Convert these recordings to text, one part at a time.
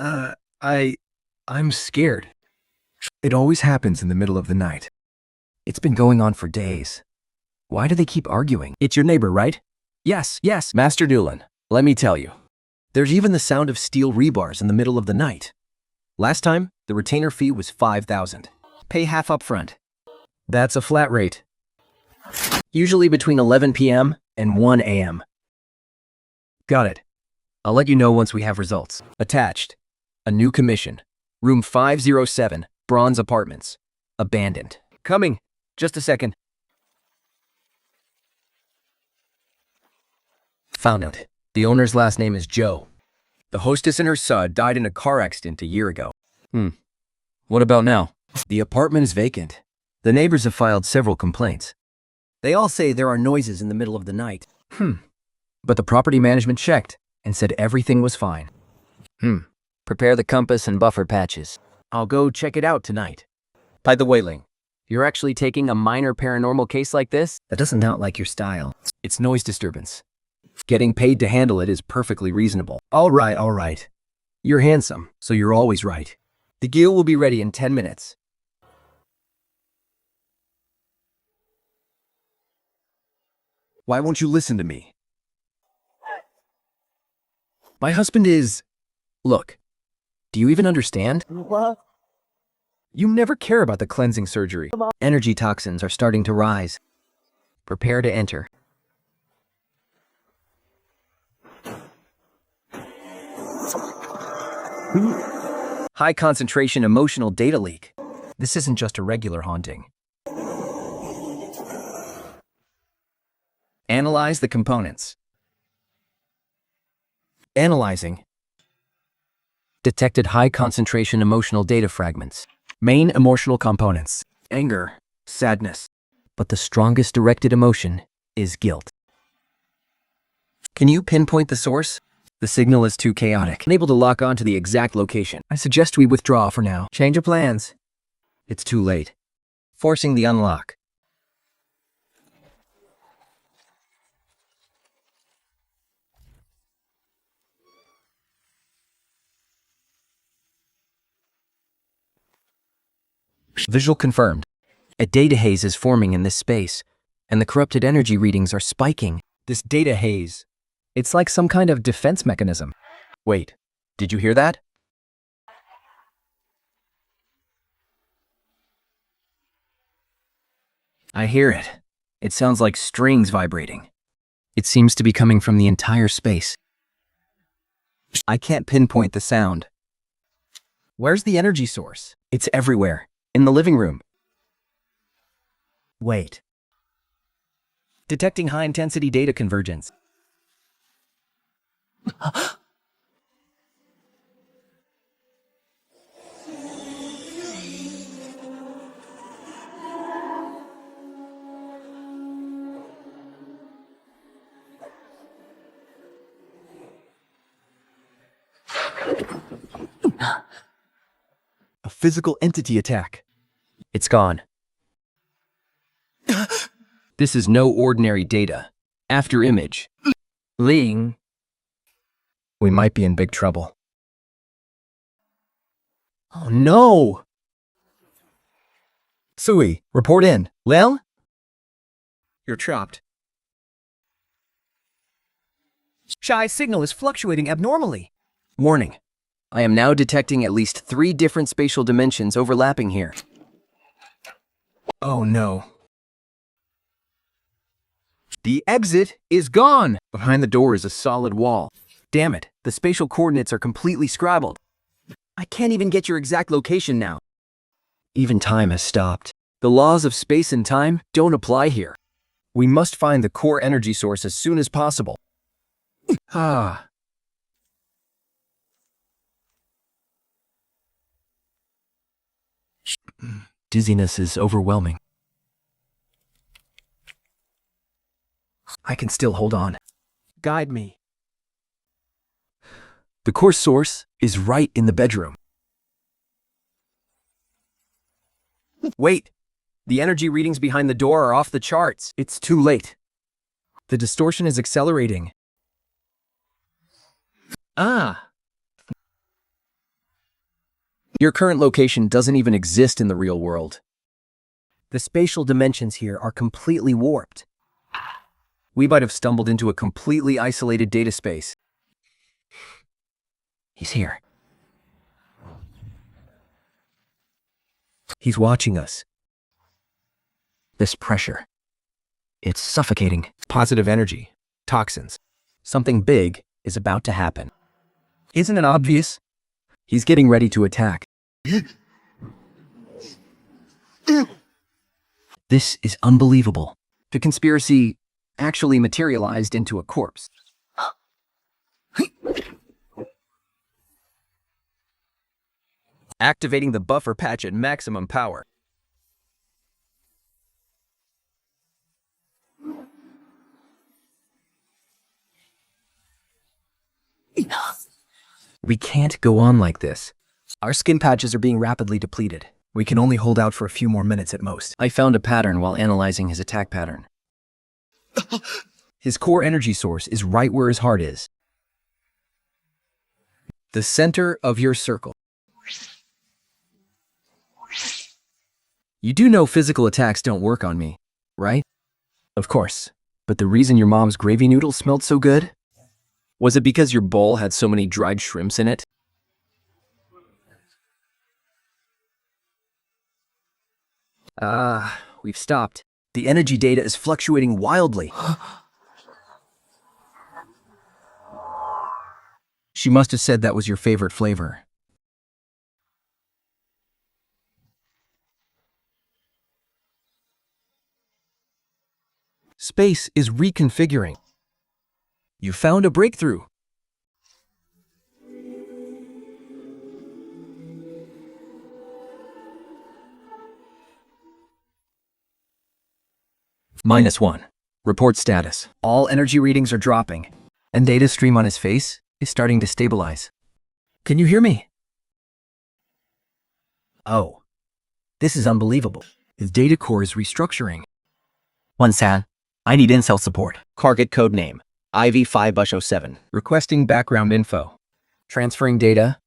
Uh, I... I'm scared. It always happens in the middle of the night. It's been going on for days. Why do they keep arguing? It's your neighbor, right? Yes, Master Newland. Let me tell you. There's even the sound of steel rebars in the middle of the night. Last time, the retainer fee was 5,000. Pay half up front. That's a flat rate. Usually between 11 p.m. and 1 a.m. Got it. I'll let you know once we have results. Attached. A new commission. Room 507, Bronze Apartments. Abandoned. Coming. Just a second. Found it. The owner's last name is Joe. The hostess and her son died in a car accident a year ago. What about now? The apartment is vacant. The neighbors have filed several complaints. They all say there are noises in the middle of the night. But the property management checked and said everything was fine. Prepare the compass and buffer patches. I'll go check it out tonight. By the way, Ling, you're actually taking a minor paranormal case like this? That doesn't sound like your style. It's noise disturbance. Getting paid to handle it is perfectly reasonable. All right. You're handsome, so you're always right. The deal will be ready in 10 minutes. Why won't you listen to me? My husband is... Look, do you even understand? What? You never care about the cleansing surgery. Energy toxins are starting to rise. Prepare to enter. High concentration emotional data leak. This isn't just a regular haunting. Analyze the components. Analyzing. Detected high concentration emotional data fragments. Main emotional components. Anger, sadness. But the strongest directed emotion is guilt. Can you pinpoint the source? The signal is too chaotic. Unable to lock on to the exact location. I suggest we withdraw for now. Change of plans. It's too late. Forcing the unlock. Visual confirmed. A data haze is forming in this space, and the corrupted energy readings are spiking. This data haze. It's like some kind of defense mechanism. Wait, did you hear that? I hear it. It sounds like strings vibrating. It seems to be coming from the entire space. I can't pinpoint the sound. Where's the energy source? It's everywhere. In the living room. Wait. Detecting high-intensity data convergence. A physical entity attack. It's gone. This is no ordinary data. After image. Ling. We might be in big trouble. Oh no! Sui, report in. Lel? You're chopped. Shy's signal is fluctuating abnormally. Warning. I am now detecting at least 3 different spatial dimensions overlapping here. Oh no. The exit is gone! Behind the door is a solid wall. Damn it, the spatial coordinates are completely scrabbled. I can't even get your exact location now. Even time has stopped. The laws of space and time don't apply here. We must find the core energy source as soon as possible. Dizziness is overwhelming. I can still hold on. Guide me. The core source is right in the bedroom. Wait! The energy readings behind the door are off the charts. It's too late. The distortion is accelerating. Your current location doesn't even exist in the real world. The spatial dimensions here are completely warped. We might have stumbled into a completely isolated data space. He's here. He's watching us. This pressure. It's suffocating. Positive energy. Toxins. Something big is about to happen. Isn't it obvious? He's getting ready to attack. This is unbelievable. The conspiracy actually materialized into a corpse. Activating the buffer patch at maximum power. We can't go on like this. Our skin patches are being rapidly depleted. We can only hold out for a few more minutes at most. I found a pattern while analyzing his attack pattern. His core energy source is right where his heart is. The center of your circle. You do know physical attacks don't work on me, right? Of course. But the reason your mom's gravy noodles smelled so good? Was it because your bowl had so many dried shrimps in it? We've stopped. The energy data is fluctuating wildly. She must have said that was your favorite flavor. Space is reconfiguring. You found a breakthrough. -1. Report status. All energy readings are dropping, and data stream on his face is starting to stabilize. Can you hear me? Oh, this is unbelievable. His data core is restructuring. 1-San, I need incel support. Target code name, IV5-07. Requesting background info. Transferring data.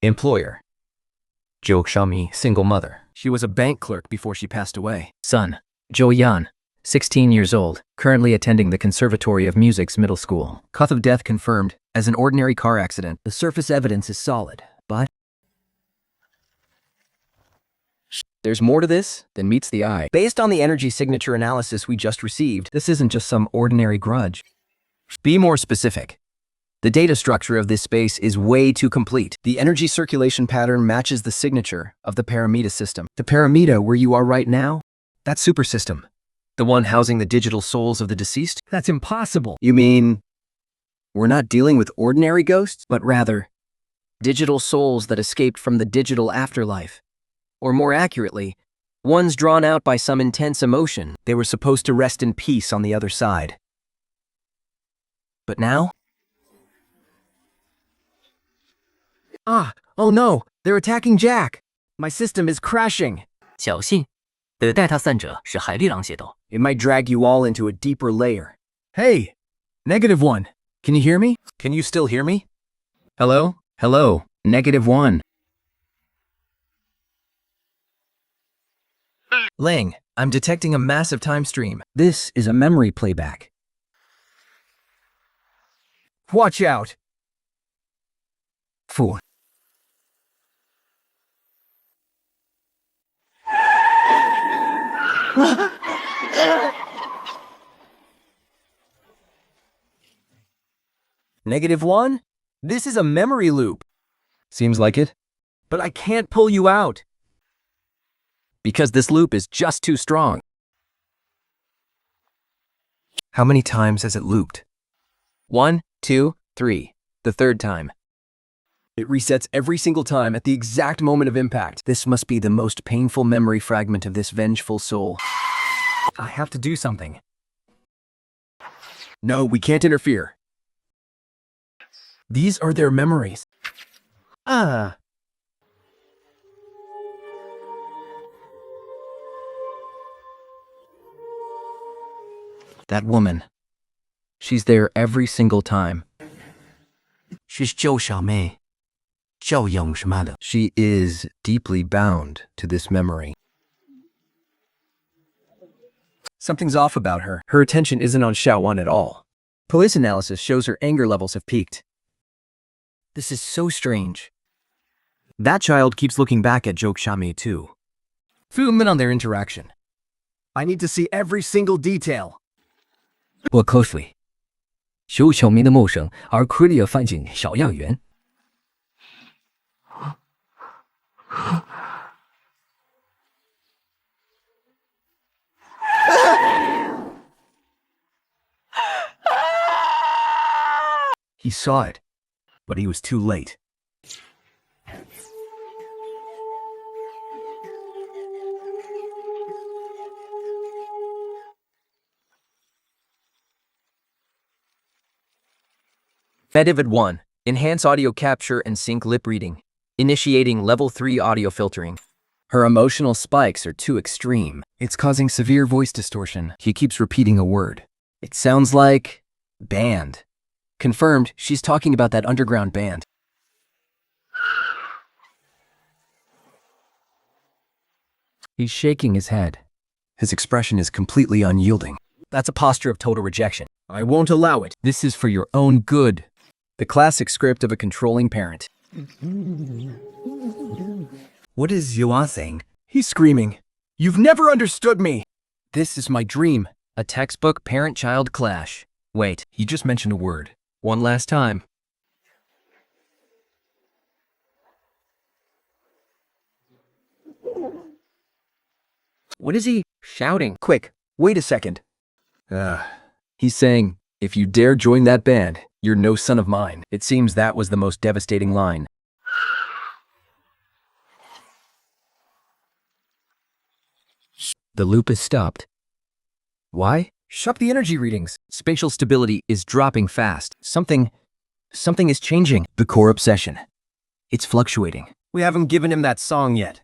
Employer, Zhou Xiaomi, single mother. She was a bank clerk before she passed away. Son, Zhou Yan, 16 years old, currently attending the Conservatory of Music's middle school. Cause of death confirmed as an ordinary car accident. The surface evidence is solid, but There's more to this than meets the eye. based on the energy signature analysis we just received, this isn't just some ordinary grudge. Be more specific. The data structure of this space is way too complete. The energy circulation pattern matches the signature of the Paramita system. The Paramita where you are right now? That super system. The one housing the digital souls of the deceased? That's impossible. You mean we're not dealing with ordinary ghosts? But rather, digital souls that escaped from the digital afterlife. Or more accurately, ones drawn out by some intense emotion. They were supposed to rest in peace on the other side. But now? Oh no, they're attacking Jack. My system is crashing. 小心，的带他散者是海力狼血斗。 It might drag you all into a deeper layer. Hey, -1. Can you hear me? Can you still hear me? Hello? Hello, -1. Ling, I'm detecting a massive time stream. This is a memory playback. Watch out! Fool. -1? This is a memory loop. Seems like it. But I can't pull you out. Because this loop is just too strong. How many times has it looped? 1, 2, 3. The third time. It resets every single time at the exact moment of impact. This must be the most painful memory fragment of this vengeful soul. I have to do something. No, we can't interfere. These are their memories. That woman. She's there every single time. She's Zhou Xiaomei. 教养什么的。 She is deeply bound to this memory. Something's off about her. Her attention isn't on Xiaowan at all. Police analysis shows her anger levels have peaked. This is so strange. That child keeps looking back at Joke Shami too. Zoom in on their interaction. I need to see every single detail. Look closely. 修小明的陌生而 clear 翻进小样园。He saw it, but he was too late. Medivid 1. Enhance audio capture and sync lip reading. Initiating level 3 audio filtering. Her emotional spikes are too extreme. It's causing severe voice distortion. He keeps repeating a word. It sounds like band. Confirmed, she's talking about that underground band. He's shaking his head. His expression is completely unyielding. That's a posture of total rejection. I won't allow it. This is for your own good. The classic script of a controlling parent. What is Yuan saying? He's screaming. You've never understood me. This is my dream. A textbook parent-child clash. Wait, He just mentioned a word. one last time. What is he shouting? Quick, wait a second. He's saying, if you dare join that band, you're no son of mine. It seems that was the most devastating line. The loop is stopped. Why? Shut the energy readings. Spatial stability is dropping fast. Something is changing. The core obsession. It's fluctuating. We haven't given him that song yet.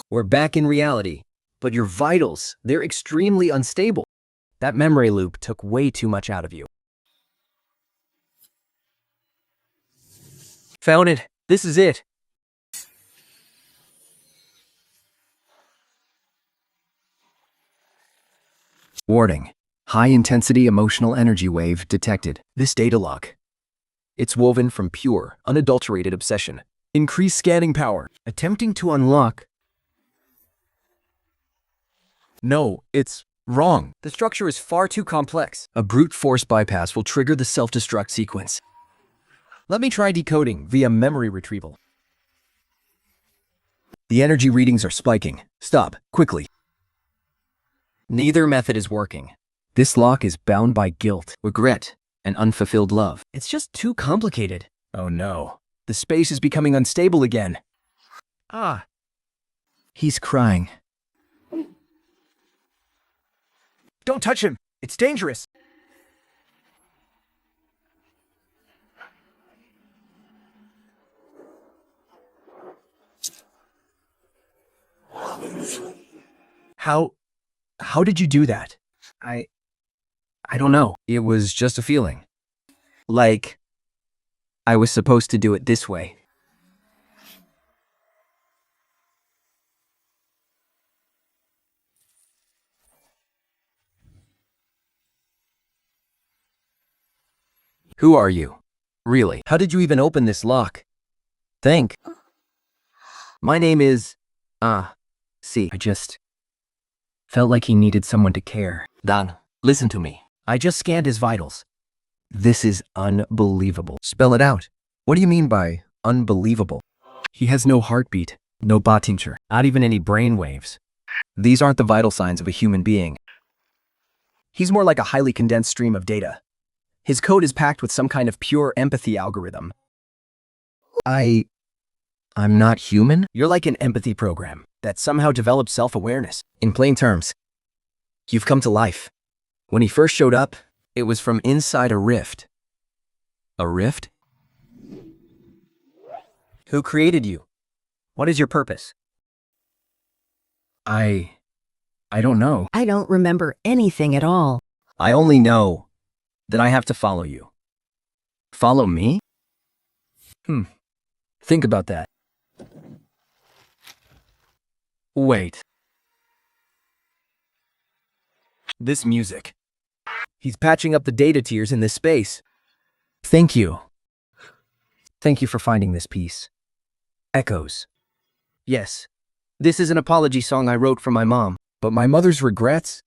We're back in reality. But your vitals, they're extremely unstable. That memory loop took way too much out of you. Found it. This is it. Warning. High-intensity emotional energy wave detected. This data lock. It's woven from pure, unadulterated obsession. Increase scanning power. Attempting to unlock. No, it's wrong. The structure is far too complex. A brute force bypass will trigger the self-destruct sequence. Let me try decoding via memory retrieval. The energy readings are spiking. Stop, quickly. Neither method is working. This lock is bound by guilt, regret, and unfulfilled love. It's just too complicated. Oh no. The space is becoming unstable again. Ah. He's crying. Don't touch him. It's dangerous. How did you do that? I don't know. It was just a feeling. Like, I was supposed to do it this way. Who are you? Really? How did you even open this lock? Think. My name is... see. I just felt like he needed someone to care. Dan, listen to me. I just scanned his vitals. This is unbelievable. Spell it out. What do you mean by unbelievable? He has no heartbeat, no tincture, Not even any brain waves. These aren't the vital signs of a human being. He's more like a highly condensed stream of data. His code is packed with some kind of pure empathy algorithm. I'm not human? You're like an empathy program that somehow developed self-awareness. In plain terms, you've come to life. When he first showed up, it was from inside a rift. A rift? Who created you? What is your purpose? I don't know. I don't remember anything at all. I only know that I have to follow you. Follow me? Think about that. Wait. This music. He's patching up the data tiers in this space. Thank you. Thank you for finding this piece. Echoes. Yes, this is an apology song I wrote for my mom. But my mother's regrets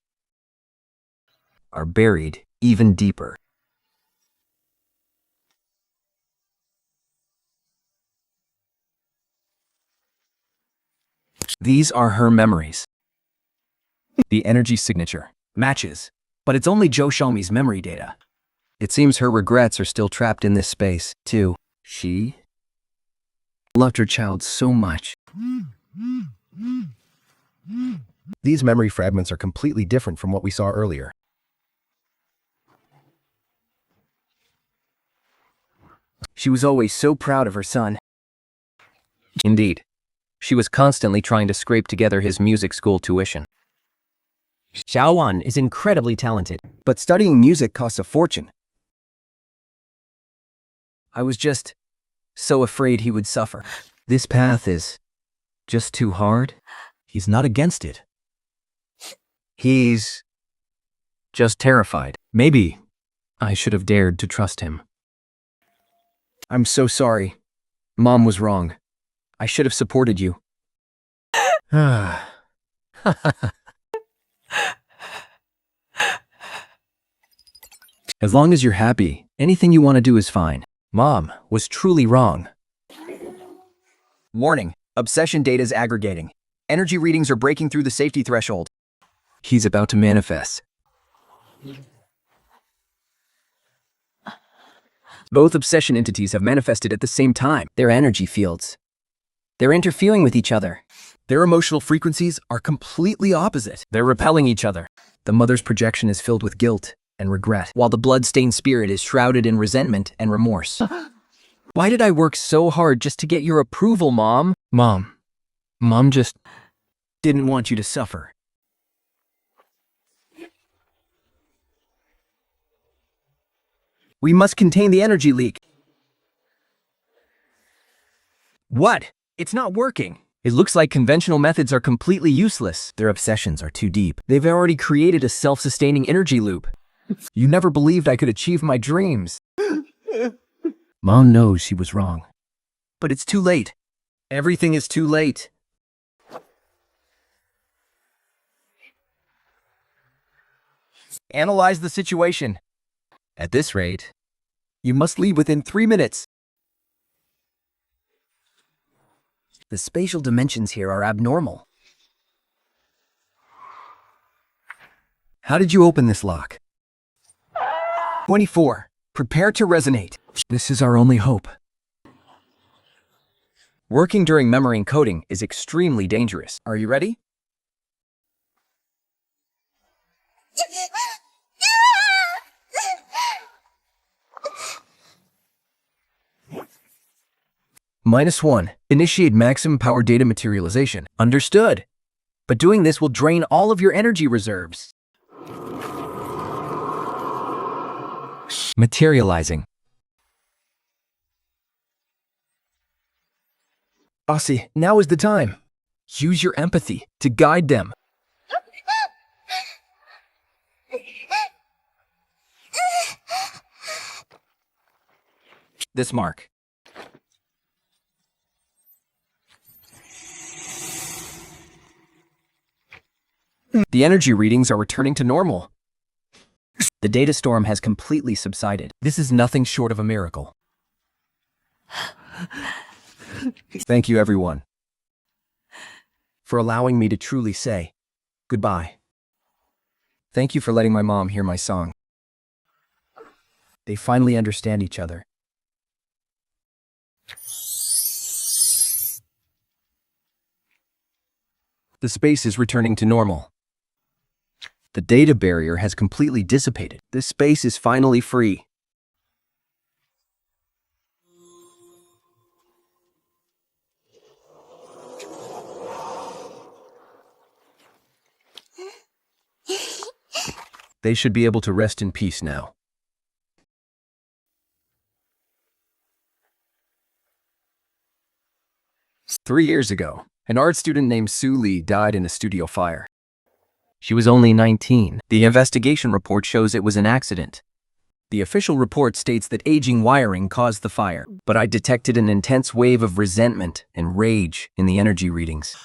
Are buried even deeper. These are her memories. The energy signature matches, but it's only Joe Xiaomi's memory data. It seems her regrets are still trapped in this space, too. She loved her child so much. These memory fragments are completely different from what we saw earlier. She was always so proud of her son. Indeed. She was constantly trying to scrape together his music school tuition. Xiaowan is incredibly talented, but studying music costs a fortune. I was just so afraid he would suffer. This path is just too hard. He's not against it. He's just terrified. Maybe I should have dared to trust him. I'm so sorry. Mom was wrong. I should have supported you. As long as you're happy, anything you want to do is fine. Mom was truly wrong. Warning, obsession data is aggregating. Energy readings are breaking through the safety threshold. He's about to manifest. Both obsession entities have manifested at the same time. Their energy fields. They're interfering with each other. Their emotional frequencies are completely opposite. They're repelling each other. The mother's projection is filled with guilt and regret, While the blood-stained spirit is shrouded in resentment and remorse. Why did I work so hard just to get your approval, Mom? Mom just... Didn't want you to suffer. We must contain the energy leak. What? It's not working. It looks like conventional methods are completely useless. their obsessions are too deep. They've already created a self-sustaining energy loop. You never believed I could achieve my dreams. Mom knows she was wrong. But it's too late. Everything is too late. Analyze the situation. At this rate, you must leave within 3 minutes. The spatial dimensions here are abnormal. How did you open this lock? 24. Prepare to resonate. This is our only hope. Working during memory encoding is extremely dangerous. Are you ready? -1. Initiate maximum power data materialization. Understood. But doing this will drain all of your energy reserves. Materializing. Aussie, now is the time. Use your empathy to guide them. This mark. The energy readings are returning to normal. The data storm has completely subsided. This is nothing short of a miracle. Thank you, everyone, For allowing me to truly say goodbye. Thank you for letting my mom hear my song. They finally understand each other. The space is returning to normal. The data barrier has completely dissipated. This space is finally free. They should be able to rest in peace now. "3 years ago, an art student named Su Li died in a studio fire. She was only 19. The investigation report shows it was an accident. The official report states that aging wiring caused the fire, but I detected an intense wave of resentment and rage in the energy readings."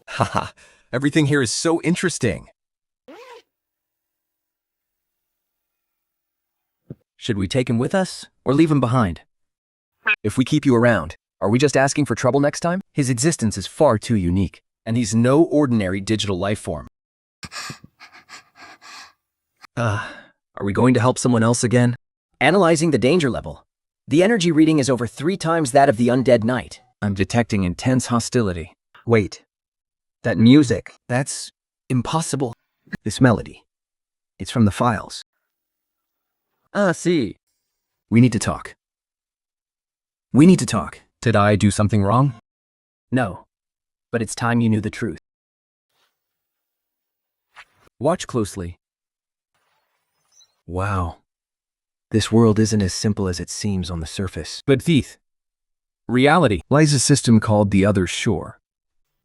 Haha, everything here is so interesting. Should we take him with us or leave him behind? If we keep you around, are we just asking for trouble next time? His existence is far too unique. And he's no ordinary digital life form. Are we going to help someone else again? Analyzing the danger level. The energy reading is over 3 times that of the undead knight. I'm detecting intense hostility. Wait. That music. That's impossible. This melody. It's from the files. See. We need to talk. We need to talk. Did I do something wrong? No. But it's time you knew the truth. Watch closely. Wow. This world isn't as simple as it seems on the surface. But Thief, reality lies a system called the Other Shore.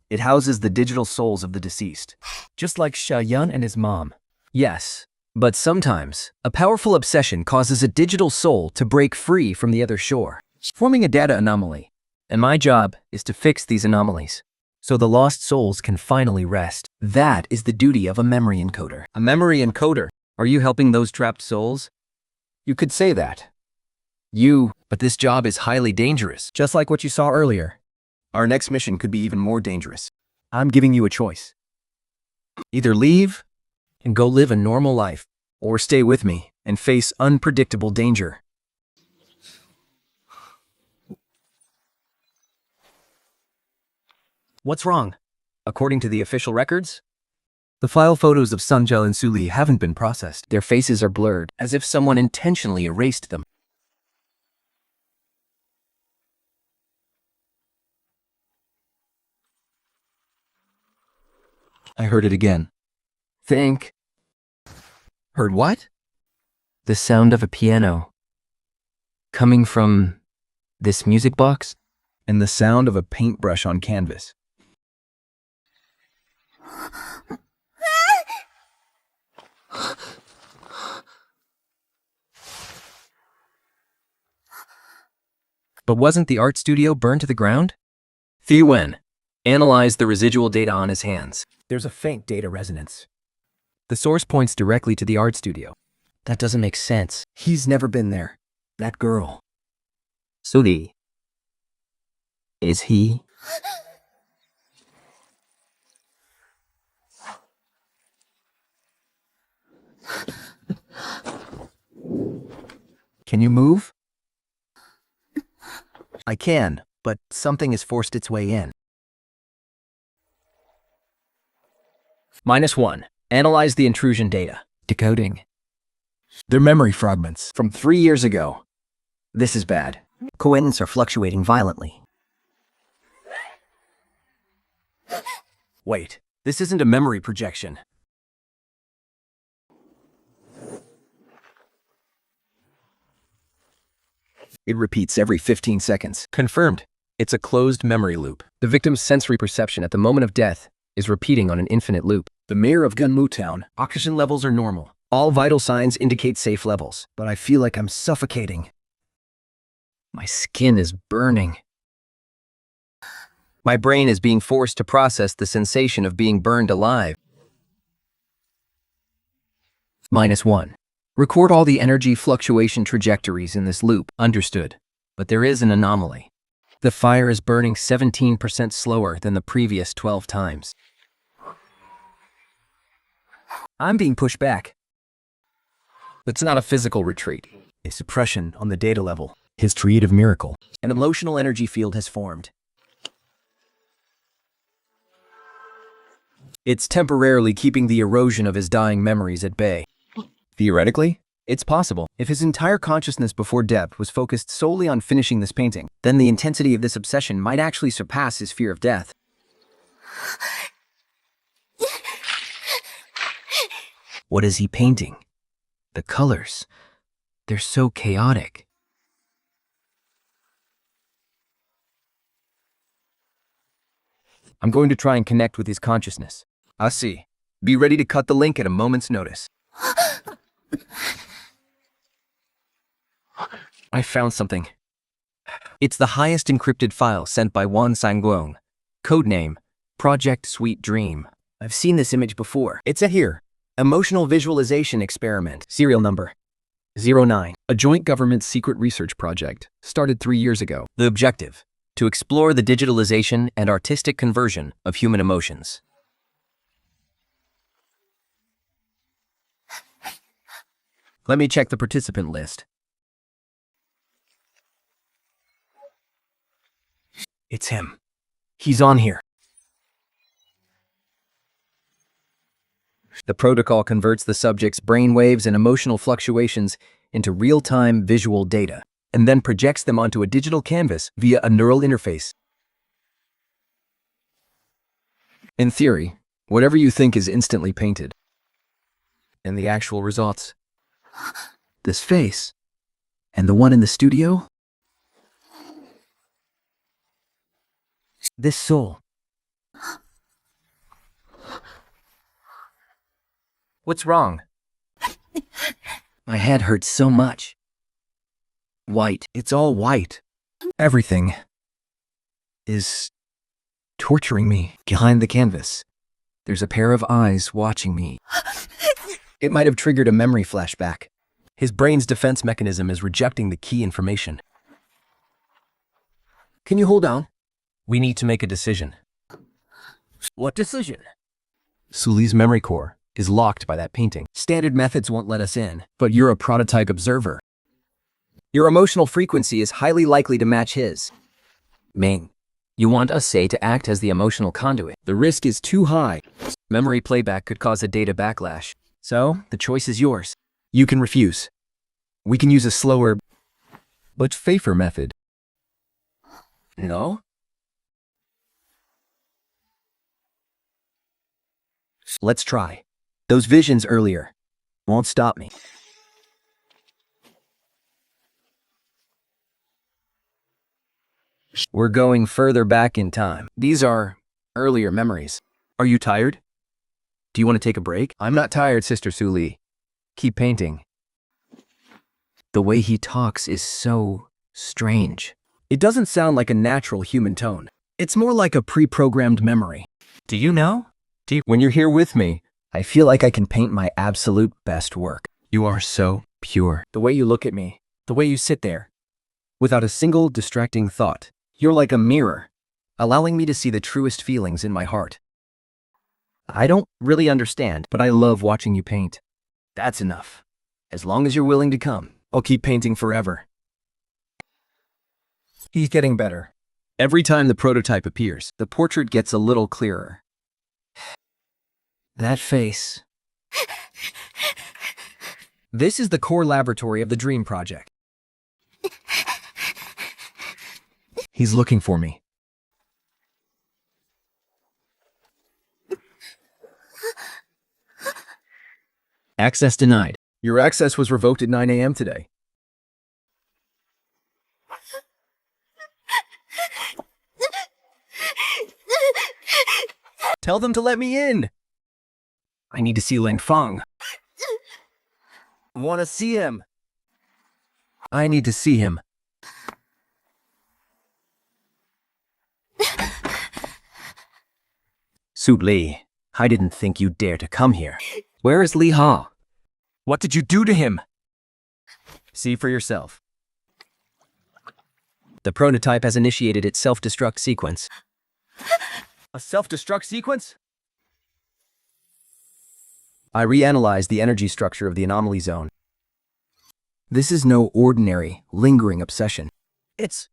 It houses the digital souls of the deceased. Just like Xiaoyan and his mom. Yes, but sometimes a powerful obsession causes a digital soul to break free from the other shore, forming a data anomaly. And my job is to fix these anomalies, so the lost souls can finally rest. That is the duty of a memory encoder. A memory encoder. Are you helping those trapped souls? You could say that. But this job is highly dangerous. Just like what you saw earlier. Our next mission could be even more dangerous. I'm giving you a choice. Either leave And go live a normal life, or stay with me and face unpredictable danger. What's wrong? According to the official records, The file photos of Sunjel and Suli haven't been processed. their faces are blurred, as if someone intentionally erased them. I heard it again. Think. Heard what? The sound of a piano. Coming from this music box? And the sound of a paintbrush on canvas. But wasn't the art studio burned to the ground? Thi Wen analyzed the residual data on his hands. There's a faint data resonance. The source points directly to the art studio. That doesn't make sense. He's never been there. That girl. Suli. Is he? Can you move? I can, but something has forced its way in. -1. Analyze the intrusion data. Decoding. They're memory fragments. From 3 years ago. This is bad. Coordinates are fluctuating violently. Wait, this isn't a memory projection. It repeats every 15 seconds. Confirmed. It's a closed memory loop. The victim's sensory perception at the moment of death is repeating on an infinite loop. The mayor of Gunmu Town, oxygen levels are normal. All vital signs indicate safe levels, but I feel like I'm suffocating. My skin is burning. My brain is being forced to process the sensation of being burned alive. -1. Record all the energy fluctuation trajectories in this loop. Understood. But there is an anomaly. The fire is burning 17% slower than the previous 12 times. I'm being pushed back. It's not a physical retreat, a suppression on the data level. His creative miracle. An emotional energy field has formed. It's temporarily keeping the erosion of his dying memories at bay. Theoretically, It's possible. If his entire consciousness before death was focused solely on finishing this painting, then the intensity of this obsession might actually surpass his fear of death. What is he painting? The colors. They're so chaotic. I'm going to try and connect with his consciousness. I see. Be ready to cut the link at a moment's notice. I found something. It's the highest encrypted file sent by Wan Sangguang. Codename, Project Sweet Dream. I've seen this image before. It's a here. Emotional Visualization Experiment. Serial number 09. A joint government secret research project started 3 years ago. The objective, to explore the digitalization and artistic conversion of human emotions. Let me check the participant list. It's him. He's on here. The protocol converts the subject's brainwaves and emotional fluctuations into real-time visual data, and then projects them onto a digital canvas via a neural interface. In theory, whatever you think is instantly painted. And the actual results. This face, and the one in the studio. This soul. What's wrong? My head hurts so much. White. It's all white. Everything is torturing me. Behind the canvas, there's a pair of eyes watching me. It might have triggered a memory flashback. His brain's defense mechanism is rejecting the key information. Can you hold on? We need to make a decision. What decision? Suli's memory core is locked by that painting. Standard methods won't let us in, but you're a prototype observer. Your emotional frequency is highly likely to match his. Ming, you want us to act as the emotional conduit. The risk is too high. Memory playback could cause a data backlash. So, the choice is yours. You can refuse. We can use a slower, but safer method. No? Let's try. Those visions earlier won't stop me. We're going further back in time. These are earlier memories. Are you tired? Do you want to take a break? I'm not tired, Sister Suli. Keep painting. The way he talks is so strange. It doesn't sound like a natural human tone. It's more like a pre-programmed memory. Do you know? When you're here with me, I feel like I can paint my absolute best work. You are so pure. The way you look at me, the way you sit there, without a single distracting thought. You're like a mirror, allowing me to see the truest feelings in my heart. I don't really understand, but I love watching you paint. That's enough. As long as you're willing to come, I'll keep painting forever. He's getting better. Every time the prototype appears, the portrait gets a little clearer. That face. This is the core laboratory of the Dream Project. He's looking for me. Access denied. Your access was revoked at 9 a.m. today. Tell them to let me in. I need to see Ling Feng. Want to see him. I need to see him. Su Li, I didn't think you'd dare to come here. Where is Li Ha? What did you do to him? See for yourself. The prototype has initiated its self-destruct sequence. A self-destruct sequence? I reanalyzed the energy structure of the anomaly zone. This is no ordinary, lingering obsession. It's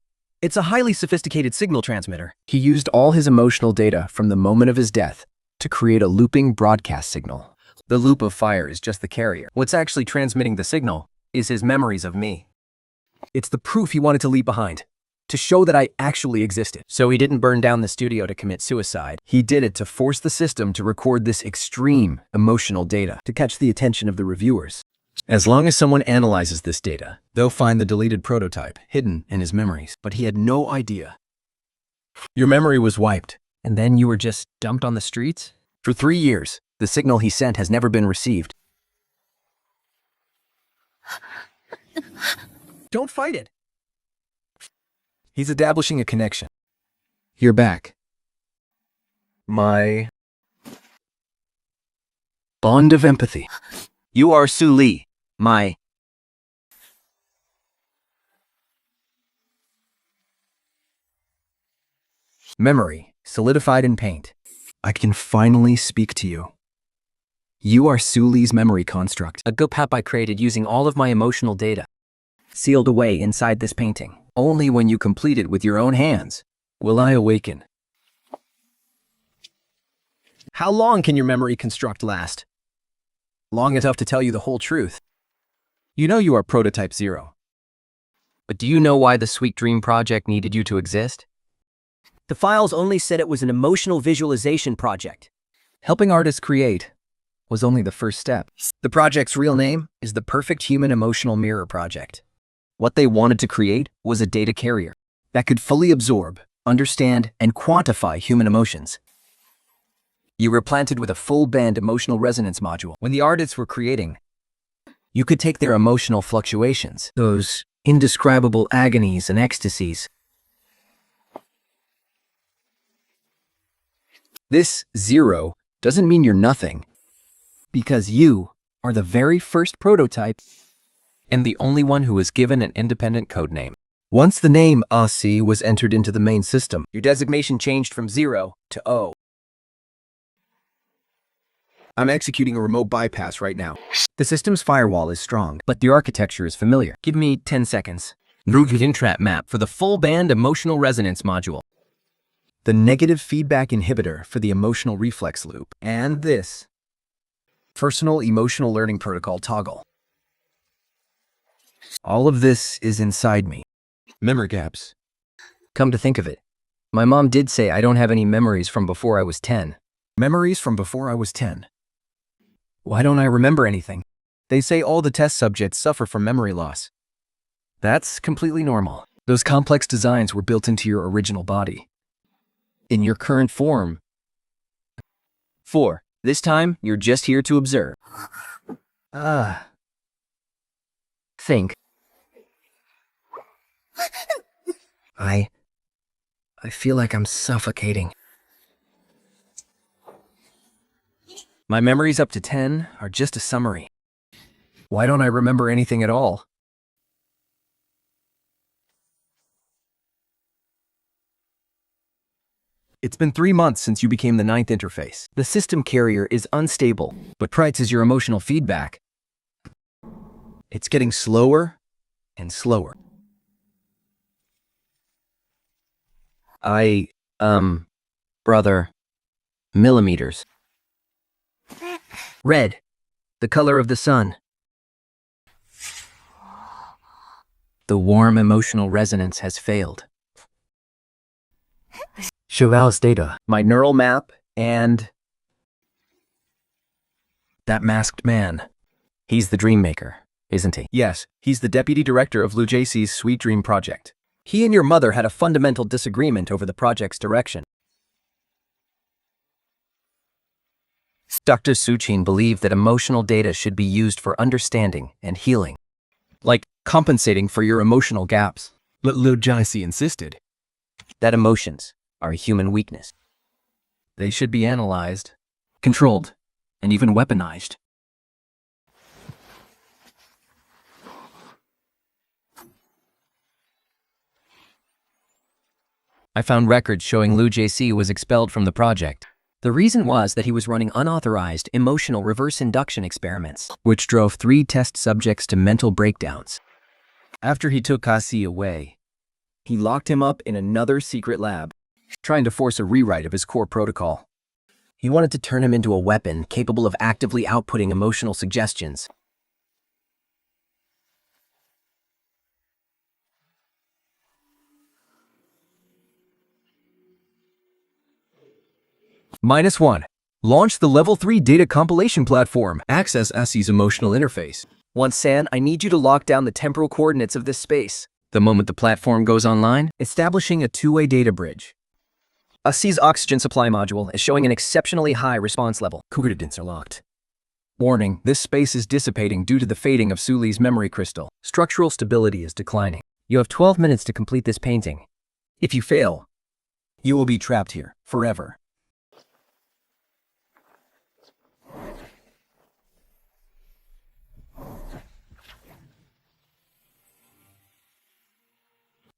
a highly sophisticated signal transmitter. He used all his emotional data from the moment of his death to create a looping broadcast signal. The loop of fire is just the carrier. What's actually transmitting the signal is his memories of me. It's the proof he wanted to leave behind. to show that I actually existed. So he didn't burn down the studio to commit suicide. He did it to force the system to record this extreme emotional data to catch the attention of the reviewers. As long as someone analyzes this data, they'll find the deleted prototype hidden in his memories. But he had no idea. Your memory was wiped. And then you were just dumped on the streets? For 3 years, the signal he sent has never been received. Don't fight it. He's establishing a connection. You're back. My bond of empathy. You are Su Li, my... Memory, solidified in paint. I can finally speak to you. You are Su Li's memory construct. A GoPap I created using all of my emotional data. Sealed away inside this painting. Only when you complete it with your own hands will I awaken. How long can your memory construct last? Long enough to tell you the whole truth. You know you are prototype 0. But do you know why the Sweet Dream project needed you to exist? The files only said it was an emotional visualization project. Helping artists create was only the first step. The project's real name is the Perfect Human Emotional Mirror Project. What they wanted to create was a data carrier that could fully absorb, understand, and quantify human emotions. You were planted with a full-band emotional resonance module. When the artists were creating, you could take their emotional fluctuations, Those indescribable agonies and ecstasies. This 0 doesn't mean you're nothing, because you are the very first prototype and the only one who was given an independent code name. Once the name AC was entered into the main system, Your designation changed from 0 to O. I'm executing a remote bypass right now. The system's firewall is strong, but the architecture is familiar. Give me 10 seconds. Intrap map for the full band emotional resonance module. The negative feedback inhibitor for the emotional reflex loop, and this personal emotional learning protocol toggle. All of this is inside me. Memory gaps. Come to think of it, my mom did say I don't have any memories from before I was 10. Memories from before I was 10. Why don't I remember anything? They say all the test subjects suffer from memory loss. That's completely normal. Those complex designs were built into your original body. In your current form. 4. This time, you're just here to observe. Think. I feel like I'm suffocating. My memories up to 10 are just a summary. Why don't I remember anything at all? It's been 3 months since you became the 9th interface. The system carrier is unstable, but Prites is your emotional feedback. It's getting slower and slower. Brother. Millimeters. Red. The color of the sun. The warm emotional resonance has failed. Cheval's data, my neural map, and that masked man. He's the dream maker, isn't he? Yes, he's the deputy director of Lu JC's Sweet Dream project. He and your mother had a fundamental disagreement over the project's direction. Dr. Suchin believed that emotional data should be used for understanding and healing. Like compensating for your emotional gaps. But Lu JC insisted That emotions are a human weakness. they should be analyzed, controlled, and even weaponized. I found records showing Lu JC was expelled from the project. The reason was that he was running unauthorized emotional reverse induction experiments, Which drove 3 test subjects to mental breakdowns. After he took Kasi away, he locked him up in another secret lab, trying to force a rewrite of his core protocol. He wanted to turn him into a weapon capable of actively outputting emotional suggestions. -1. Launch the Level 3 data compilation platform. Access SE's emotional interface. Once San, I need you to lock down the temporal coordinates of this space. The moment the platform goes online, Establishing a two-way data bridge. SE's oxygen supply module is showing an exceptionally high response level. Coordinates are locked. Warning, this space is dissipating due to the fading of Suli's memory crystal. Structural stability is declining. You have 12 minutes to complete this painting. If you fail, you will be trapped here forever.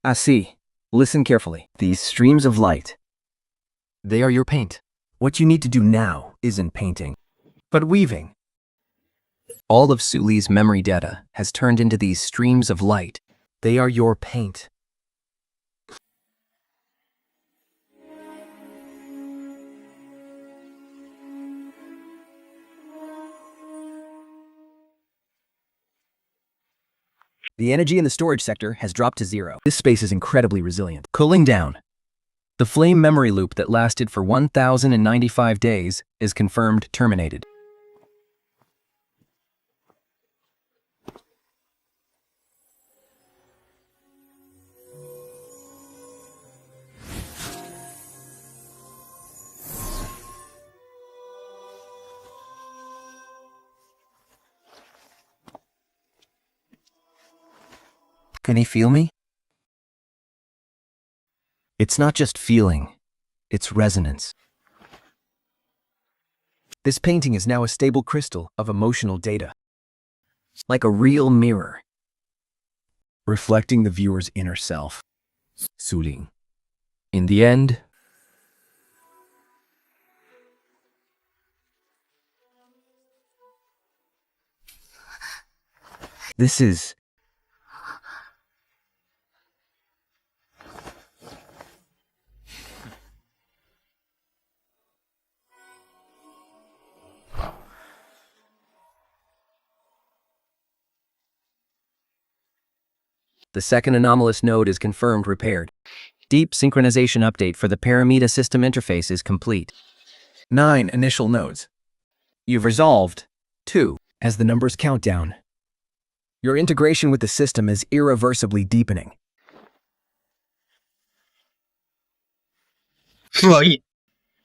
SE, listen carefully. These streams of light. They are your paint. What you need to do now isn't painting, but weaving. All of Suli's memory data has turned into these streams of light. They are your paint. The energy in the storage sector has dropped to 0. This space is incredibly resilient. Cooling down. The flame memory loop that lasted for 1,095 days is confirmed terminated. Can he feel me? It's not just feeling, it's resonance. This painting is now a stable crystal of emotional data, Like a real mirror. reflecting the viewer's inner self. Suling. In the end, This is The second anomalous node is confirmed repaired. Deep synchronization update for the Paramita system interface is complete. 9 initial nodes. You've resolved 2 as the numbers count down. Your integration with the system is irreversibly deepening.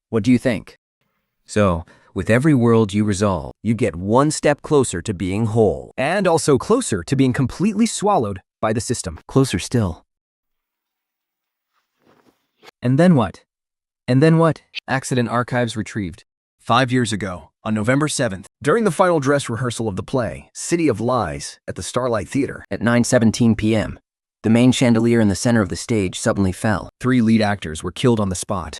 What do you think? So, with every world you resolve, you get one step closer to being whole. And also closer to being completely swallowed by the system. Closer still. And then what? And then what? Accident archives retrieved. 5 years ago, on November 7th, during the final dress rehearsal of the play, City of Lies, at the Starlight Theater, At 9:17 p.m., the main chandelier in the center of the stage suddenly fell. 3 lead actors were killed on the spot.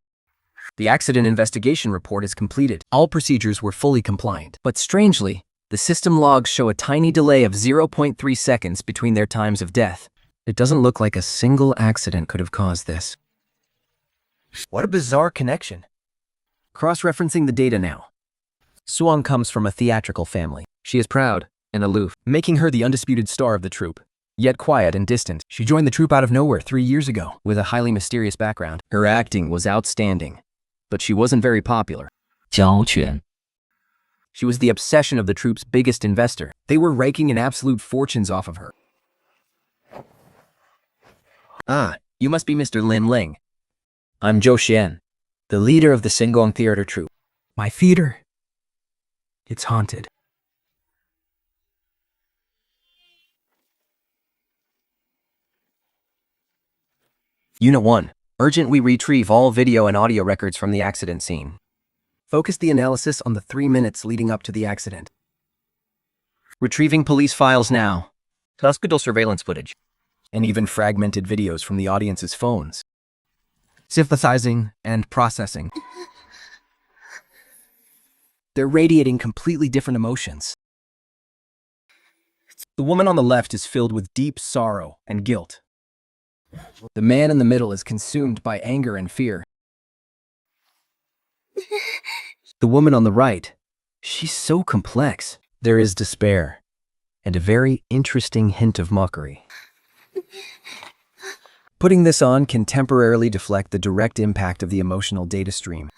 The accident investigation report is completed. All procedures were fully compliant. But strangely, the system logs show a tiny delay of 0.3 seconds between their times of death. It doesn't look like a single accident could have caused this. What a bizarre connection. Cross-referencing the data now. Suang comes from a theatrical family. She is proud and aloof. Making her the undisputed star of the troupe. Yet quiet and distant, she joined the troupe out of nowhere 3 years ago. With a highly mysterious background, her acting was outstanding, but she wasn't very popular. 交权 She was the obsession of the troupe's biggest investor. They were raking in absolute fortunes off of her. Ah, you must be Mr. Lin Ling. I'm Zhou Xian, the leader of the Singong Theater troupe. My theater. It's haunted. Unit 1. Urgent, we retrieve all video and audio records from the accident scene. Focus the analysis on the 3 minutes leading up to the accident. Retrieving police files now. Hospital surveillance footage. And even fragmented videos from the audience's phones. Synthesizing and processing. They're radiating completely different emotions. The woman on the left is filled with deep sorrow and guilt. The man in the middle is consumed by anger and fear. The woman on the right, she's so complex. There is despair and a very interesting hint of mockery. Putting this on can temporarily deflect the direct impact of the emotional data stream.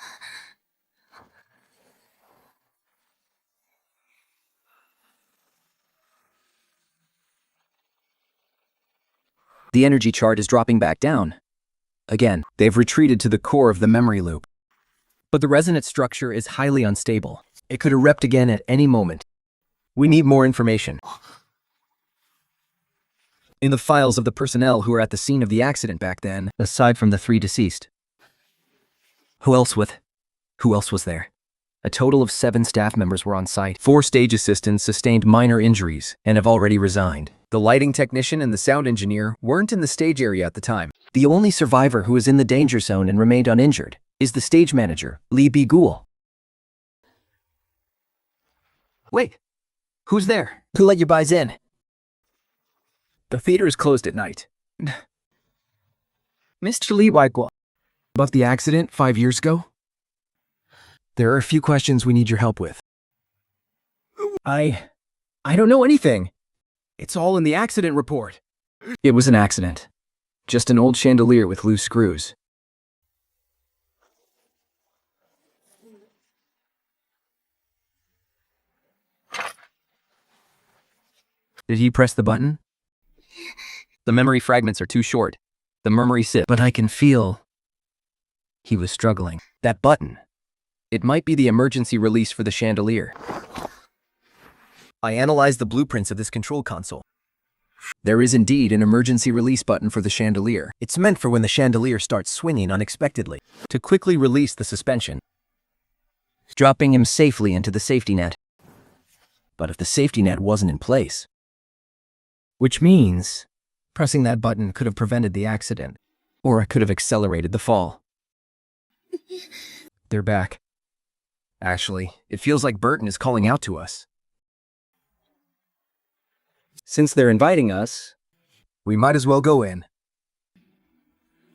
The energy chart is dropping back down. Again, They've retreated to the core of the memory loop. but the resonance structure is highly unstable. It could erupt again at any moment. We need more information. In the files of the personnel who were at the scene of the accident back then, Aside from the 3 deceased. Who else was there? A total of 7 staff members were on site. 4 stage assistants sustained minor injuries and have already resigned. The lighting technician and the sound engineer weren't in the stage area at the time. The only survivor who was in the danger zone and remained uninjured is the stage manager, Lee Bi-gul. Wait, who's there? Who let you guys in? The theater is closed at night. Mr. Lee Wai-guo. About the accident 5 years ago? There are a few questions we need your help with. I don't know anything. It's all in the accident report. It was an accident. Just an old chandelier with loose screws. Did he press the button? The memory fragments are too short. The memory sip. But I can feel he was struggling. That button. It might be the emergency release for the chandelier. I analyzed the blueprints of this control console. There is indeed an emergency release button for the chandelier. It's meant for when the chandelier starts swinging unexpectedly, to quickly release the suspension, Dropping him safely into the safety net. but if the safety net wasn't in place, Which means pressing that button could have prevented the accident, or it could have accelerated the fall. They're back. Actually, it feels like Burton is calling out to us. since they're inviting us, We might as well go in.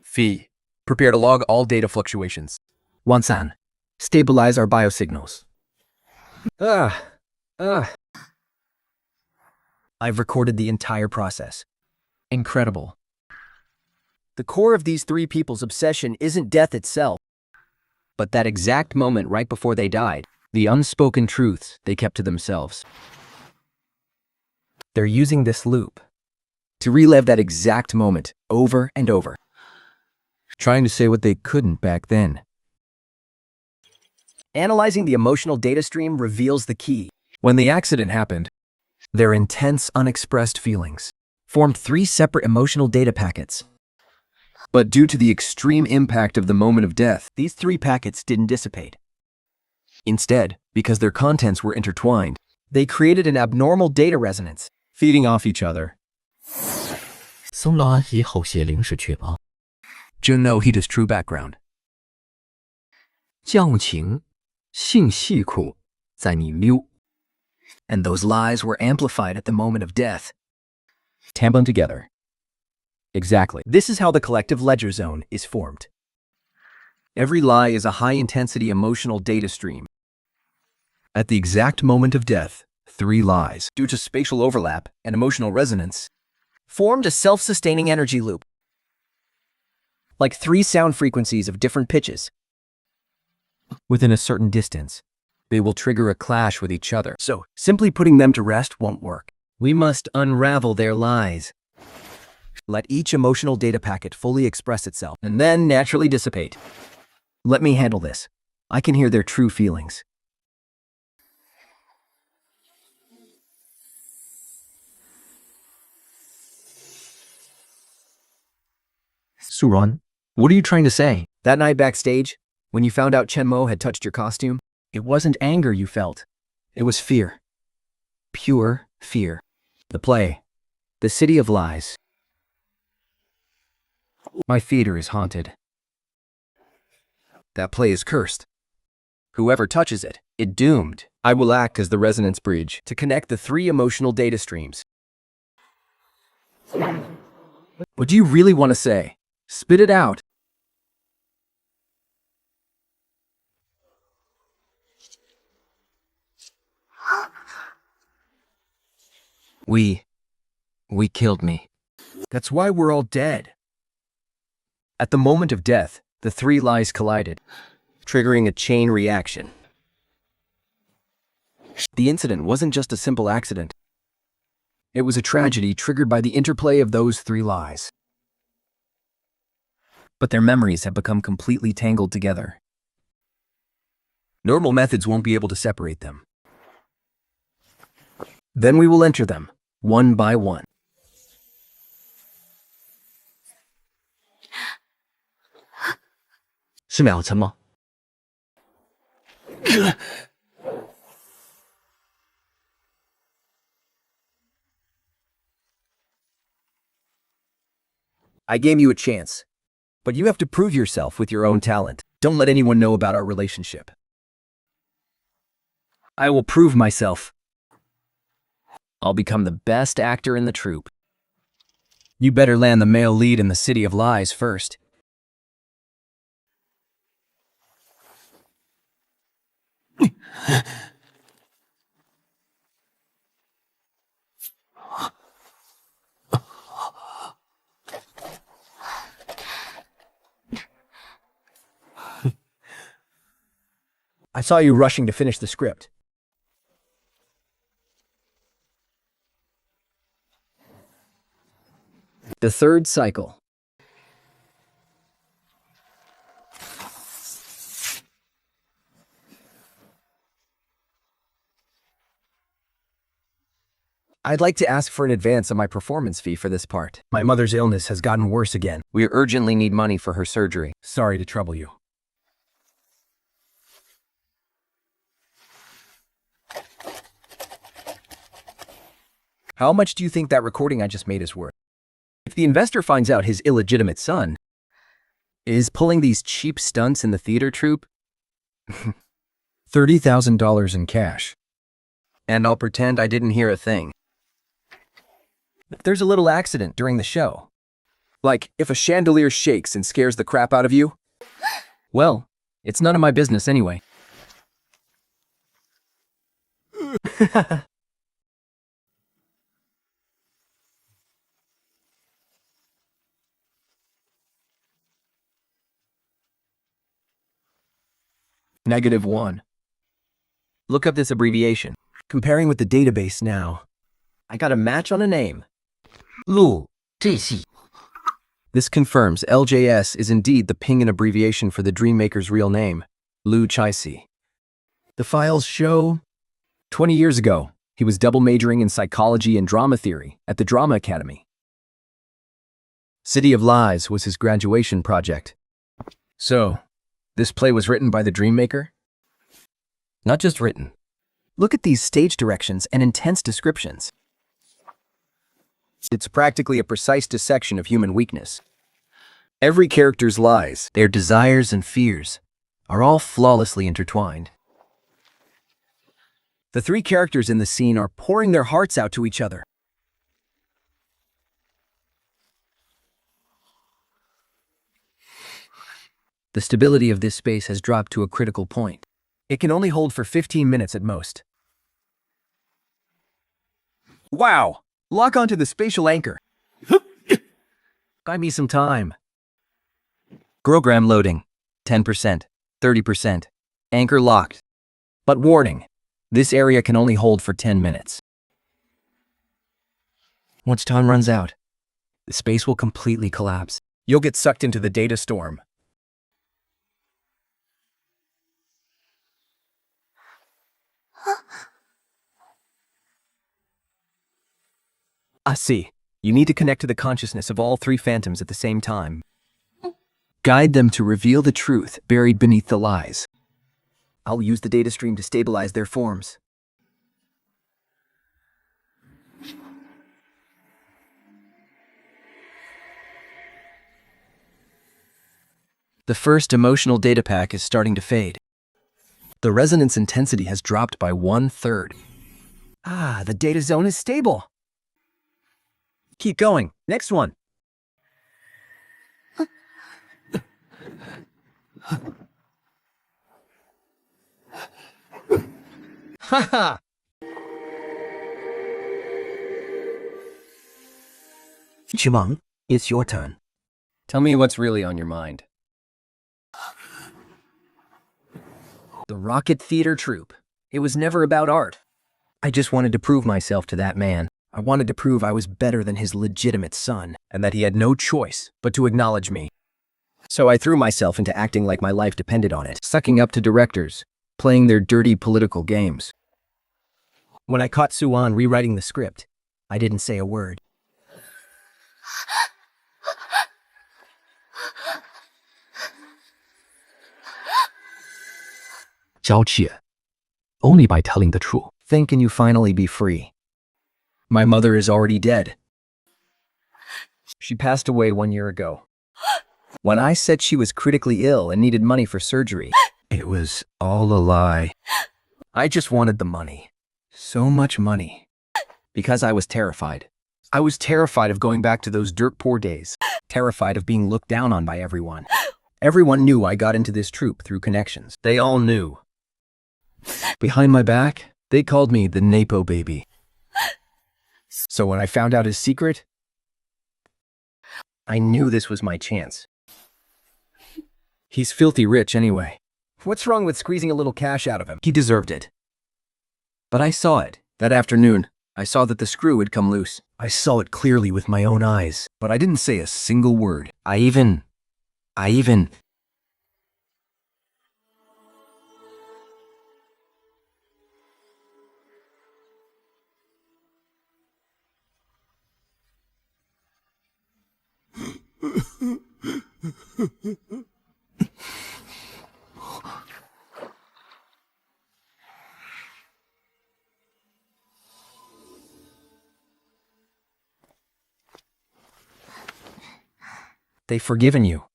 Fee, prepare to log all data fluctuations. Wansan, stabilize our biosignals. I've recorded the entire process. Incredible. The core of these 3 people's obsession isn't death itself, But that exact moment right before they died, the unspoken truths they kept to themselves. they're using this loop to relive that exact moment over and over, trying to say what they couldn't back then. Analyzing the emotional data stream reveals the key. When the accident happened, their intense, unexpressed feelings formed 3 separate emotional data packets. But due to the extreme impact of the moment of death, these 3 packets didn't dissipate. Instead, because their contents were intertwined, they created an abnormal data resonance, feeding off each other. 松劳安以后谢灵是确保 Junno Hita's true background. 将情性细库在你溜 And those lies were amplified at the moment of death. Tambled together. Exactly. This is how the collective ledger zone is formed. Every lie is a high-intensity emotional data stream. At the exact moment of death, 3 lies, due to spatial overlap and emotional resonance, formed a self-sustaining energy loop. Like 3 sound frequencies of different pitches. Within a certain distance, they will trigger a clash with each other. So, simply putting them to rest won't work. We must unravel their lies. Let each emotional data packet fully express itself, and then naturally dissipate. Let me handle this. I can hear their true feelings. Suran, what are you trying to say? That night backstage, when you found out Chen Mo had touched your costume, it wasn't anger you felt. It was fear. Pure fear. The play. The City of Lies. My theater is haunted. That play is cursed. Whoever touches it, it doomed. I will act as the resonance bridge to connect the 3 emotional data streams. What do you really want to say? Spit it out. We killed me. That's why we're all dead. At the moment of death, the 3 lies collided, triggering a chain reaction. The incident wasn't just a simple accident. It was a tragedy triggered by the interplay of those 3 lies. but their memories have become completely tangled together. Normal methods won't be able to separate them. Then we will enter them, one by one. I gave you a chance, but you have to prove yourself with your own talent. Don't let anyone know about our relationship. I will prove myself. I'll become the best actor in the troupe. You better land the male lead in the City of Lies first. I saw you rushing to finish the script. The third cycle. I'd like to ask for an advance on my performance fee for this part. My mother's illness has gotten worse again. We urgently need money for her surgery. Sorry to trouble you. How much do you think that recording I just made is worth? If the investor finds out his illegitimate son is pulling these cheap stunts in the theater troupe, $30,000 in cash. And I'll pretend I didn't hear a thing. If there's a little accident during the show, like if a chandelier shakes and scares the crap out of you, Well, it's none of my business anyway. -1. Look up this abbreviation. Comparing with the database now, I got a match on a name. 录这戏 This confirms LJS is indeed the Pinyin abbreviation for the Dreammaker's real name, Lu Chaisi. The files show 20 years ago, he was double majoring in psychology and drama theory at the Drama Academy. City of Lies was his graduation project. So, this play was written by the Dreammaker? Not just written. Look at these stage directions and intense descriptions. It's practically a precise dissection of human weakness. Every character's lies, their desires and fears, are all flawlessly intertwined. The three characters in the scene are pouring their hearts out to each other. The stability of this space has dropped to a critical point. It can only hold for 15 minutes at most. Wow! Lock onto the spatial anchor. Buy me some time. Program loading. 10%, 30%. Anchor locked. But warning, this area can only hold for 10 minutes. Once time runs out, the space will completely collapse. You'll get sucked into the data storm. I see. You need to connect to the consciousness of all three phantoms at the same time. Guide them to reveal the truth buried beneath the lies. I'll use the data stream to stabilize their forms. The first emotional data pack is starting to fade. The resonance intensity has dropped by 1/3. Ah, the data zone is stable. Keep going. Next one. Haha! Chimang, it's your turn. Tell me what's really on your mind. The Rocket Theater Troupe. It was never about art. I just wanted to prove myself to that man. I wanted to prove I was better than his legitimate son, and that he had no choice but to acknowledge me. So I threw myself into acting like my life depended on it. Sucking up to directors, playing their dirty political games. When I caught Suan rewriting the script, I didn't say a word. Only by telling the truth. Think and you finally be free. My mother is already dead. She passed away 1 year ago. When I said she was critically ill and needed money for surgery, It was all a lie. I just wanted the money. So much money. Because I was terrified. I was terrified of going back to those dirt poor days. Terrified of being looked down on by everyone. Everyone knew I got into this troupe through connections. They all knew. Behind my back, they called me the Napo baby. So when I found out his secret, I knew this was my chance. He's filthy rich anyway. What's wrong with squeezing a little cash out of him? He deserved it. But I saw it. That afternoon, I saw that the screw had come loose. I saw it clearly with my own eyes, but I didn't say a single word. I even... They've forgiven you.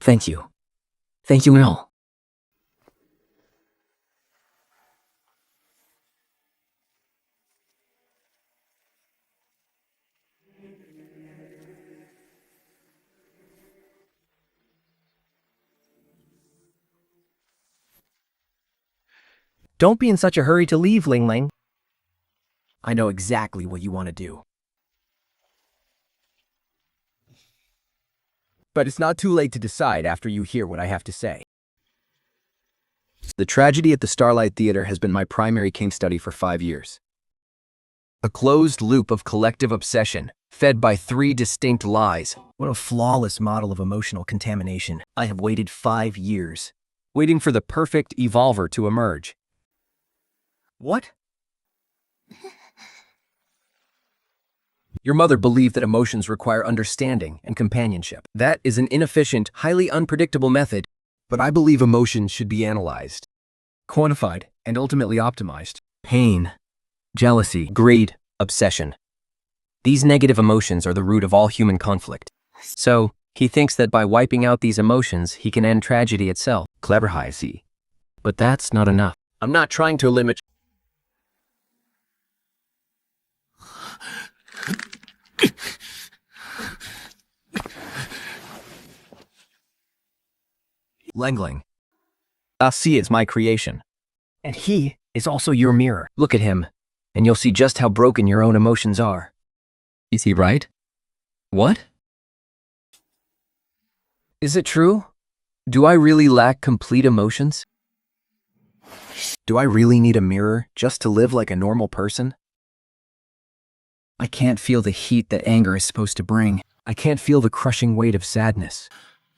Thank you. Thank you all. Don't be in such a hurry to leave, Ling Ling. I know exactly what you want to do. But it's not too late to decide after you hear what I have to say. The tragedy at the Starlight Theater has been my primary case study for 5 years. A closed loop of collective obsession, fed by 3 distinct lies. What a flawless model of emotional contamination. I have waited 5 years, waiting for the perfect evolver to emerge. What? Your mother believed that emotions require understanding and companionship. That is an inefficient, highly unpredictable method, but I believe emotions should be analyzed, quantified, and ultimately optimized. Pain, jealousy, greed, obsession. These negative emotions are the root of all human conflict. So, he thinks that by wiping out these emotions, he can end tragedy itself. Clever, I see. But that's not enough. I'm not trying to limit... Ling. Asi is my creation. And he is also your mirror. Look at him, and you'll see just how broken your own emotions are. Is he right? What? Is it true? Do I really lack complete emotions? Do I really need a mirror just to live like a normal person? I can't feel the heat that anger is supposed to bring. I can't feel the crushing weight of sadness.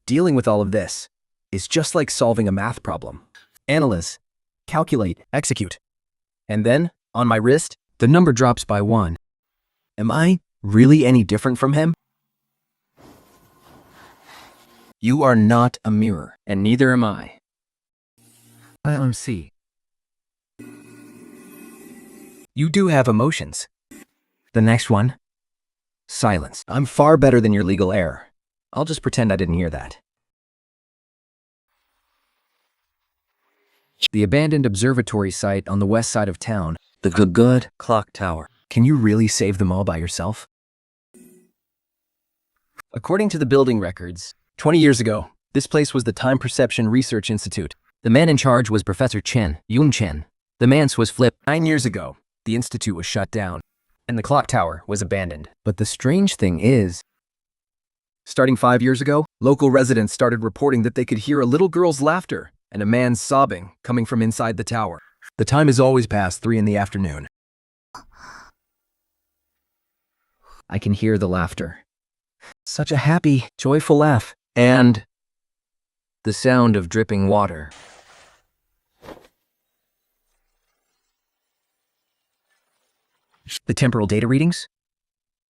Dealing with all of this is just like solving a math problem. Analyze, calculate, execute. And then, on my wrist, the number drops by 1. Am I really any different from him? You are not a mirror, and neither am I. IMC. You do have emotions. The next one? Silence. I'm far better than your legal error. I'll just pretend I didn't hear that. The abandoned observatory site on the west side of town. The good clock tower. Can you really save them all by yourself? According to the building records, 20 years ago, this place was the Time Perception Research Institute. The man in charge was Professor Yun Chen. The manse was flipped. 9 years ago, the institute was shut down, and the clock tower was abandoned. But the strange thing is, starting 5 years ago, local residents started reporting that they could hear a little girl's laughter and a man's sobbing coming from inside the tower. The time is always past 3 in the afternoon. I can hear the laughter. Such a happy, joyful laugh. And the sound of dripping water. The temporal data readings?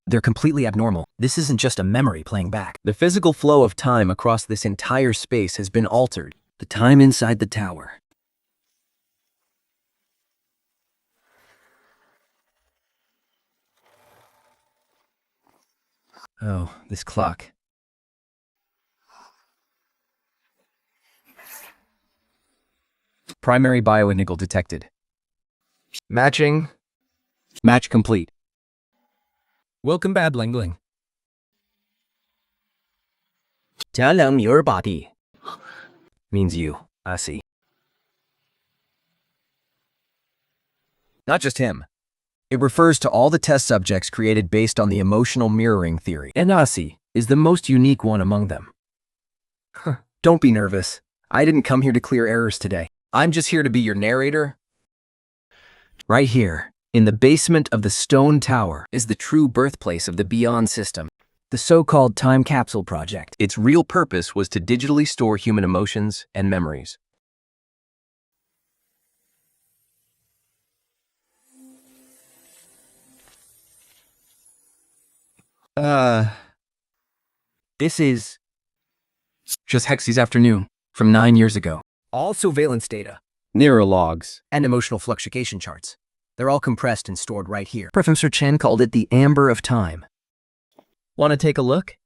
They're completely abnormal. This isn't just a memory playing back. The physical flow of time across this entire space has been altered. The time inside the tower. Oh, this clock. Primary bioenigma detected. Matching. Match complete. Welcome back, Lin Ling. 加良米尔巴蒂 Means you, I see. Not just him. It refers to all the test subjects created based on the emotional mirroring theory. And Asi is the most unique one among them. Don't be nervous. I didn't come here to clear errors today. I'm just here to be your narrator. Right here, in the basement of the Stone Tower, is the true birthplace of the Beyond system, the so-called Time Capsule Project. Its real purpose was to digitally store human emotions and memories. This is just Hexy's afternoon from 9 years ago. All surveillance data, neurologs, and emotional fluctuation charts. They're all compressed and stored right here. Professor Chen called it the Amber of Time. Want to take a look?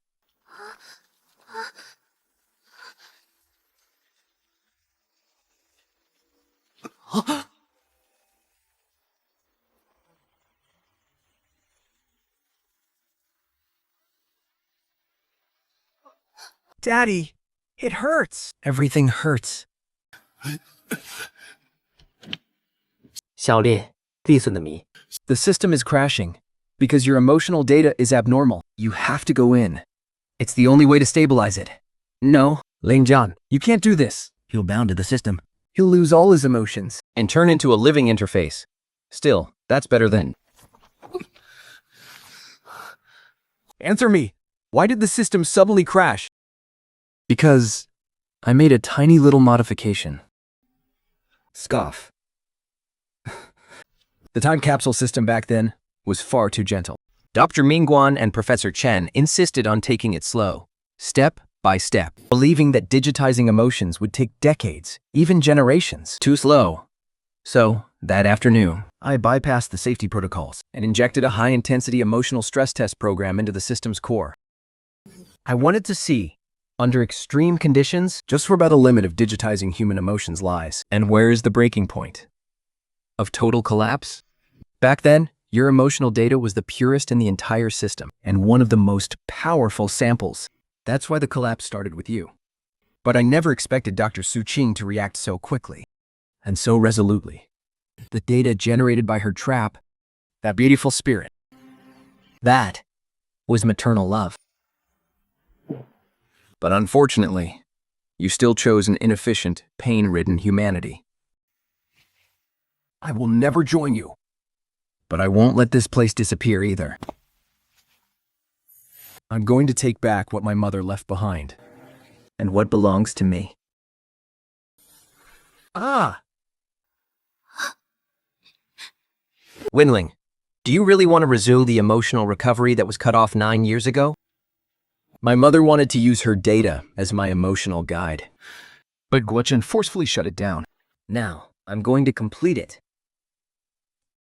Daddy, it hurts. Everything hurts. 小烈，利索的谜。 The system is crashing because your emotional data is abnormal. You have to go in. It's the only way to stabilize it. No, Ling Jian, you can't do this. He'll bound to the system. He'll lose all his emotions and turn into a living interface. Still, that's better than... Answer me. Why did the system suddenly crash? Because I made a tiny little modification. Scoff. The time capsule system back then was far too gentle. Dr. Mingguan and Professor Chen insisted on taking it slow, step by step, believing that digitizing emotions would take decades, even generations. Too slow. So, that afternoon, I bypassed the safety protocols and injected a high-intensity emotional stress test program into the system's core. I wanted to see, under extreme conditions, just where about the limit of digitizing human emotions lies. And where is the breaking point? Of total collapse? Back then, your emotional data was the purest in the entire system and one of the most powerful samples. That's why the collapse started with you. But I never expected Dr. Su Qing to react so quickly and so resolutely. The data generated by her trap, that beautiful spirit, that was maternal love. But unfortunately, you still chose an inefficient, pain-ridden humanity. I will never join you. But I won't let this place disappear either. I'm going to take back what my mother left behind. And what belongs to me. Ah! Lin Ling, do you really want to resume the emotional recovery that was cut off 9 years ago? My mother wanted to use her data as my emotional guide. But Guochen forcefully shut it down. Now, I'm going to complete it.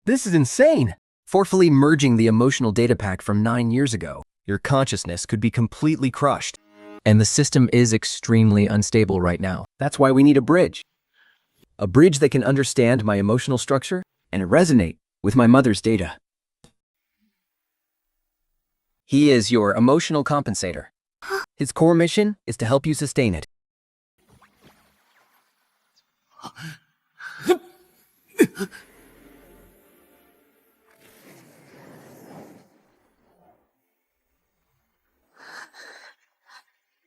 This is insane! Forcefully merging the emotional data pack from 9 years ago, your consciousness could be completely crushed. And the system is extremely unstable right now. That's why we need a bridge. A bridge that can understand my emotional structure and resonate with my mother's data. He is your emotional compensator. His core mission is to help you sustain it.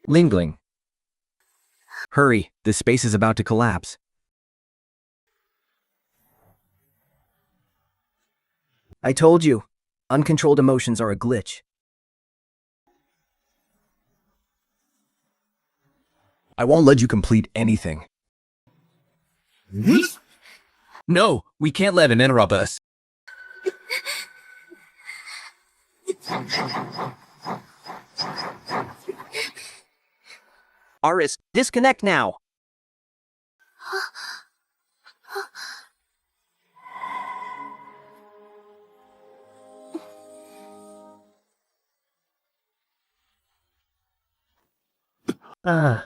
Lin Ling. Hurry, this space is about to collapse. I told you, uncontrolled emotions are a glitch. I won't let you complete anything. No, we can't let him interrupt us. Aris, disconnect now. Ha.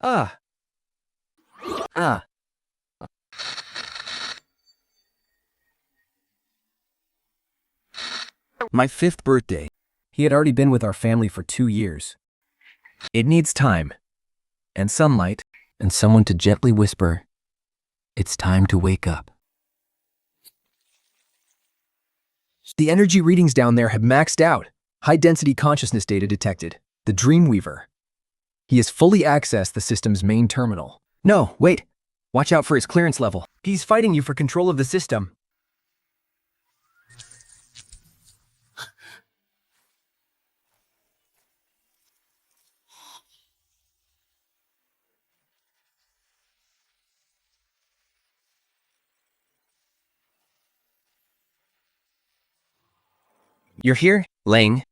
Ah. Ah. My 5th birthday. He had already been with our family for 2 years. It needs time, and sunlight, and someone to gently whisper, "It's time to wake up." The energy readings down there have maxed out. High-density consciousness data detected. The Dreamweaver. He has fully accessed the system's main terminal. No, wait. Watch out for his clearance level. He's fighting you for control of the system. You're here, Ling,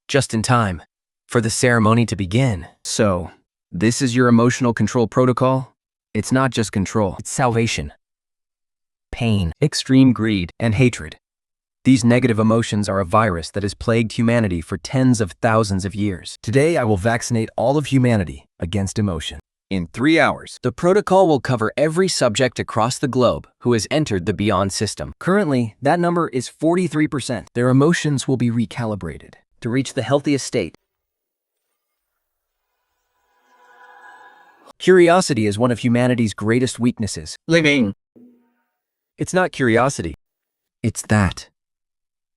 just in time for the ceremony to begin. So, this is your emotional control protocol? It's not just control. It's salvation, pain, Extreme greed and hatred. These negative emotions are a virus that has plagued humanity for tens of thousands of years. Today, I will vaccinate all of humanity against emotion. In 3 hours, The protocol will cover every subject across the globe who has entered the Beyond system. Currently, that number is 43%. their emotions will be recalibrated. To reach the healthiest state. Curiosity is one of humanity's greatest weaknesses. Living. It's not curiosity. It's that.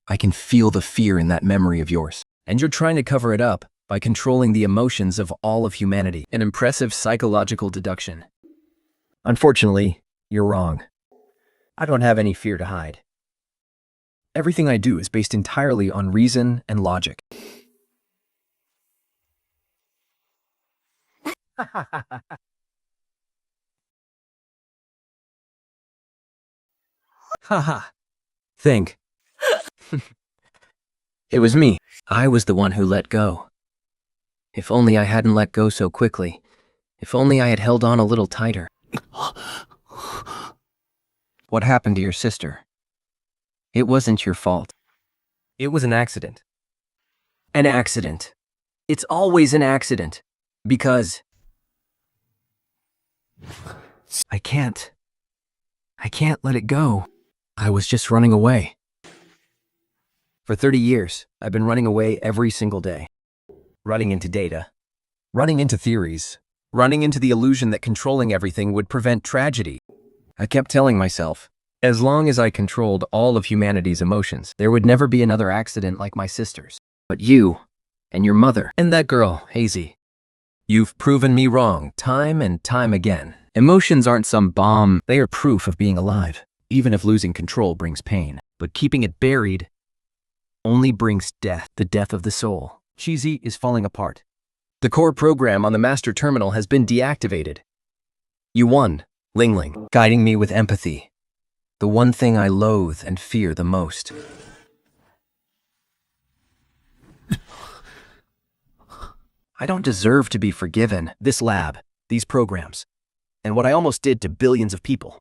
I can feel the fear in that memory of yours. And you're trying to cover it up by controlling the emotions of all of humanity. An impressive psychological deduction. Unfortunately, you're wrong. I don't have any fear to hide. Everything I do is based entirely on reason and logic. Haha. Think. It was me. I was the one who let go. If only I hadn't let go so quickly. If only I had held on a little tighter. What happened to your sister? It wasn't your fault. It was an accident. An accident. It's always an accident. Because I can't let it go. I was just running away. For 30 years, I've been running away every single day. Running into data. Running into theories. Running into the illusion that controlling everything would prevent tragedy. I kept telling myself, as long as I controlled all of humanity's emotions, there would never be another accident like my sister's. but you and your mother. And that girl, Hazy. You've proven me wrong time and time again. Emotions aren't some bomb. They are proof of being alive, even if losing control brings pain. But keeping it buried only brings death, the death of the soul. Cheesy is falling apart. The core program on the master terminal has been deactivated. You won, Ling Ling, guiding me with empathy. The one thing I loathe and fear the most. I don't deserve to be forgiven. This lab, these programs, and what I almost did to billions of people.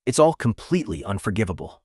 It's all completely unforgivable.